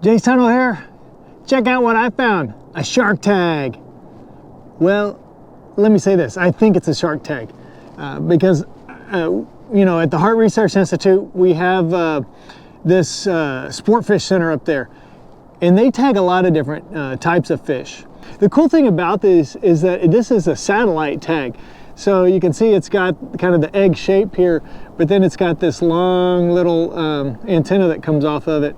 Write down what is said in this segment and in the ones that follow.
Jace Tunnell here. Check out what I found, a shark tag. Well, let me say this, I think it's a shark tag because, you know, at the Heart Research Institute, we have this Sportfish Center up there, and they tag a lot of different types of fish. The cool thing about this is that this is a satellite tag. So you can see it's got kind of the egg shape here, but then it's got this long little antenna that comes off of it.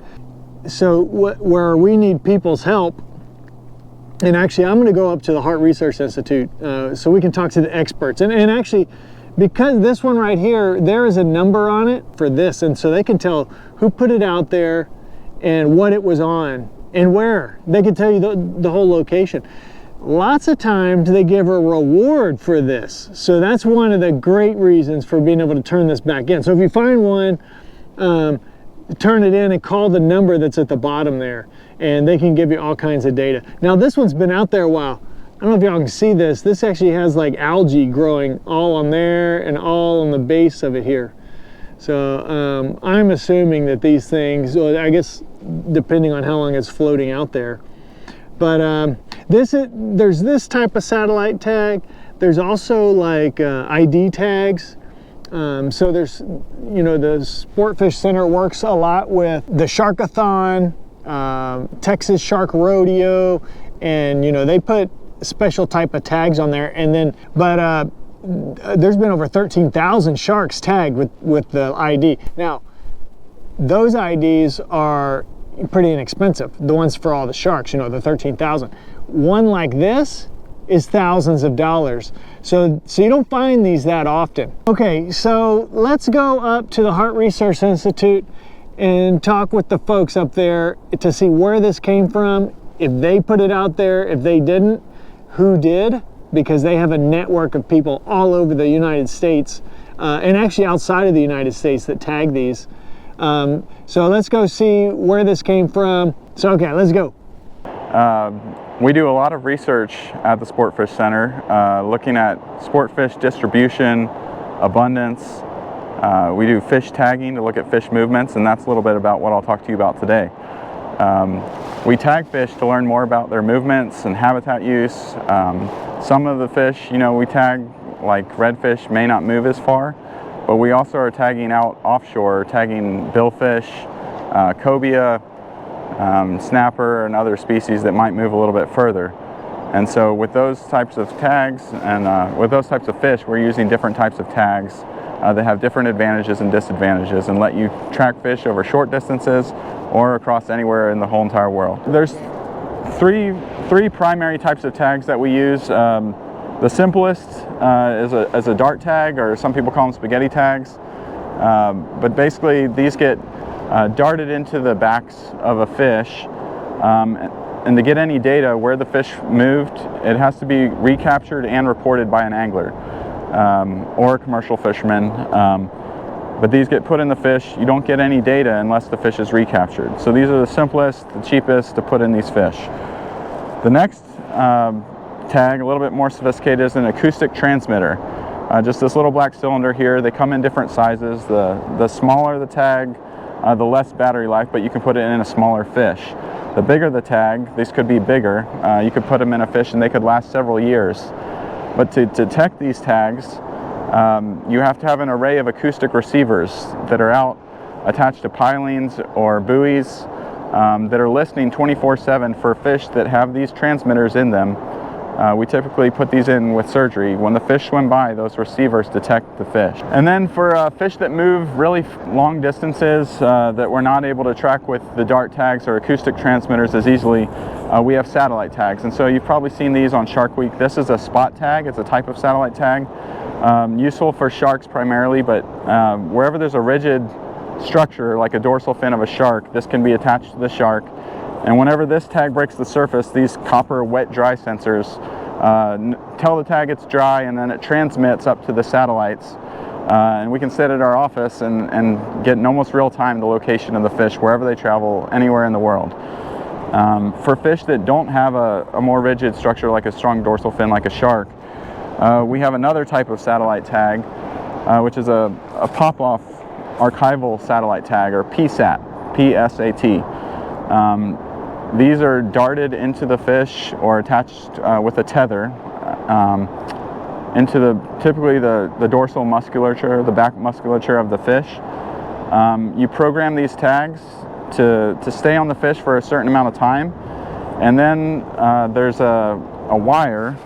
So where we need people's help, and actually I'm going to go up to the Heart Research Institute so we can talk to the experts. And actually, because this one right here, there is a number on it for this, and so they can tell who put it out there and what it was on and where. They can tell you the whole location. Lots of times they give a reward for this. So that's one of the great reasons for being able to turn this back in. So if you find one, turn it in and call the number that's at the bottom there, and they can give you all kinds of data. Now this one's been out there a while. I don't know if y'all can see this. This actually has like algae growing all on there and all on the base of it here. So I'm assuming that these things, well, I guess depending on how long it's floating out there. But there's this type of satellite tag. There's also like ID tags. So there's, you know, the Sportfish Center works a lot with the Sharkathon, Texas Shark Rodeo, and, you know, they put special type of tags on there. And then, but there's been over 13,000 sharks tagged with the ID. Now, those IDs are pretty inexpensive. The ones for all the sharks, you know, the 13,000. One like this is thousands of dollars. So you don't find these that often. Okay, so let's go up to the Heart Research Institute and talk with the folks up there to see where this came from, if they put it out there, if they didn't, who did, because they have a network of people all over the United States and actually outside of the United States that tag these. So let's go see where this came from. So, okay, let's go. We do a lot of research at the Sportfish Center, looking at sportfish distribution, abundance. We do fish tagging to look at fish movements, and that's a little bit about what I'll talk to you about today. We tag fish to learn more about their movements and habitat use. Some of the fish, you know, we tag, like redfish, may not move as far, but we also are tagging out offshore, tagging billfish, cobia, snapper, and other species that might move a little bit further. And so with those types of tags and with those types of fish, we're using different types of tags that have different advantages and disadvantages and let you track fish over short distances or across anywhere in the whole entire world. There's three primary types of tags that we use. The simplest is a dart tag, or some people call them spaghetti tags. But basically these get darted into the backs of a fish, and to get any data where the fish moved, it has to be recaptured and reported by an angler or a commercial fisherman. But these get put in the fish. You don't get any data unless the fish is recaptured. So these are the simplest, the cheapest to put in these fish. The next tag, a little bit more sophisticated, is an acoustic transmitter. Just this little black cylinder here. They come in different sizes. The smaller the tag, the less battery life, but you can put it in a smaller fish. The bigger the tag, these could be bigger. You could put them in a fish and they could last several years. But to detect these tags, you have to have an array of acoustic receivers that are out attached to pilings or buoys that are listening 24/7 for fish that have these transmitters in them. We typically put these in with surgery. When the fish swim by, those receivers detect the fish. And then for fish that move really long distances that we're not able to track with the dart tags or acoustic transmitters as easily, we have satellite tags. And so you've probably seen these on Shark Week. This is a spot tag. It's a type of satellite tag. Useful for sharks primarily, but wherever there's a rigid structure like a dorsal fin of a shark, this can be attached to the shark. And whenever this tag breaks the surface, these copper wet-dry sensors tell the tag it's dry, and then it transmits up to the satellites. And we can sit at our office and get in almost real time the location of the fish wherever they travel, anywhere in the world. For fish that don't have a more rigid structure like a strong dorsal fin like a shark, we have another type of satellite tag, which is a pop-off archival satellite tag, or PSAT, P-S-A-T. These are darted into the fish or attached with a tether into typically the dorsal musculature, the back musculature of the fish. You program these tags to stay on the fish for a certain amount of time, and then there's a wire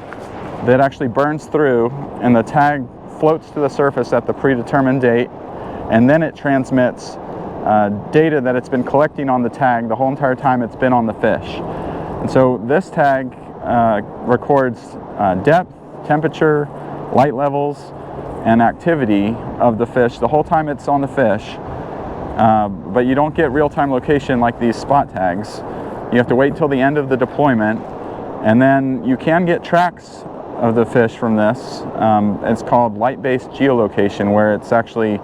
that actually burns through, and the tag floats to the surface at the predetermined date, and then it transmits data that it's been collecting on the tag the whole entire time it's been on the fish. And so this tag records depth, temperature, light levels, and activity of the fish the whole time it's on the fish. But you don't get real-time location like these spot tags. You have to wait till the end of the deployment, and then you can get tracks of the fish from this. It's called light-based geolocation, where it's actually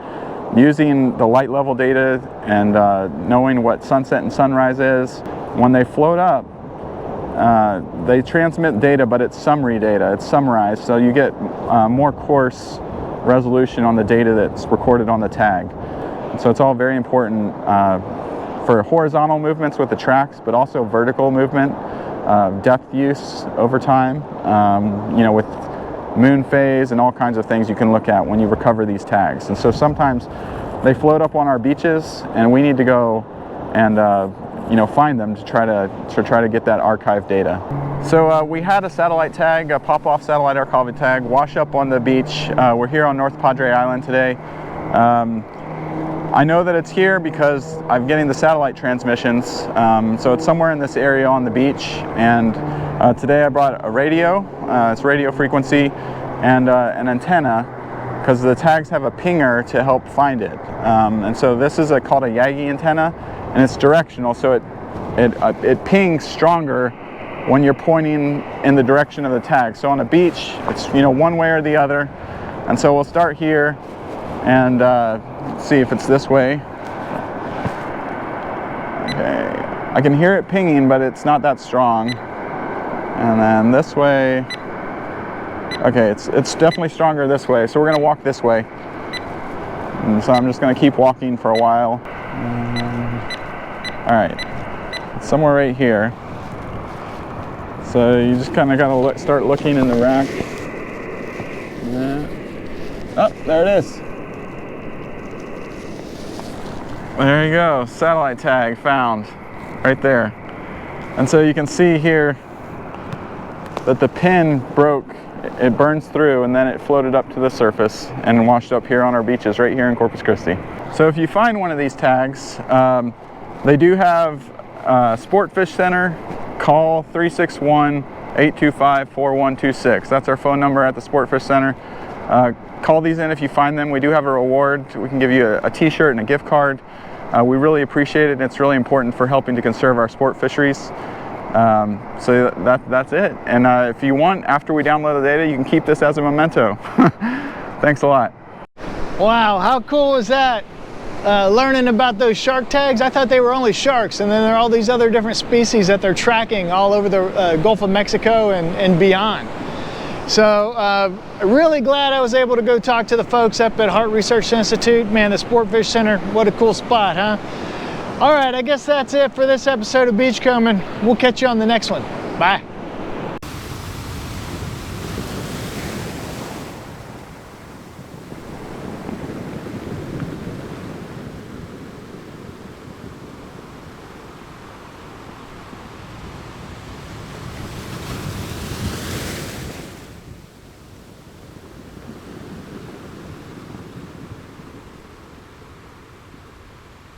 using the light level data and knowing what sunset and sunrise is. When they float up, they transmit data, but it's summary data, it's summarized, so you get more coarse resolution on the data that's recorded on the tag. And so it's all very important for horizontal movements with the tracks, but also vertical movement, depth use over time, you know, with moon phase and all kinds of things you can look at when you recover these tags. And so sometimes they float up on our beaches, and we need to go and you know, find them to try to get that archive data. So we had a satellite tag, a pop-off satellite archival tag, wash up on the beach. We're here on North Padre Island today. I know that it's here because I'm getting the satellite transmissions. So it's somewhere in this area on the beach, and today I brought a radio, it's radio frequency, and an antenna, because the tags have a pinger to help find it. And so this is called a Yagi antenna, and it's directional, so it pings stronger when you're pointing in the direction of the tag. So on a beach, it's, you know, one way or the other. And so we'll start here and see if it's this way. Okay, I can hear it pinging, but it's not that strong. And then this way, okay, it's definitely stronger this way. So we're gonna walk this way. And so I'm just gonna keep walking for a while. All right, it's somewhere right here. So you just kind of gotta start looking in the rack. Oh, there it is. There you go, satellite tag found right there. And so you can see here that the pin broke, it burns through, and then it floated up to the surface and washed up here on our beaches right here in Corpus Christi. So if you find one of these tags, they do have Sportfish Center. Call 361-825-4126. That's our phone number at the Sportfish Center. Call these in if you find them. We do have a reward. We can give you a t-shirt and a gift card. We really appreciate it, and it's really important for helping to conserve our sport fisheries. So that's it. And if you want, after we download the data, you can keep this as a memento. Thanks a lot. Wow, how cool is that? Learning about those shark tags. I thought they were only sharks, and then there are all these other different species that they're tracking all over the Gulf of Mexico and beyond. So really glad I was able to go talk to the folks up at Hart Research Institute. Man, the Sportfish Center, what a cool spot, huh? All right, I guess that's it for this episode of Beachcombing. We'll catch you on the next one. Bye.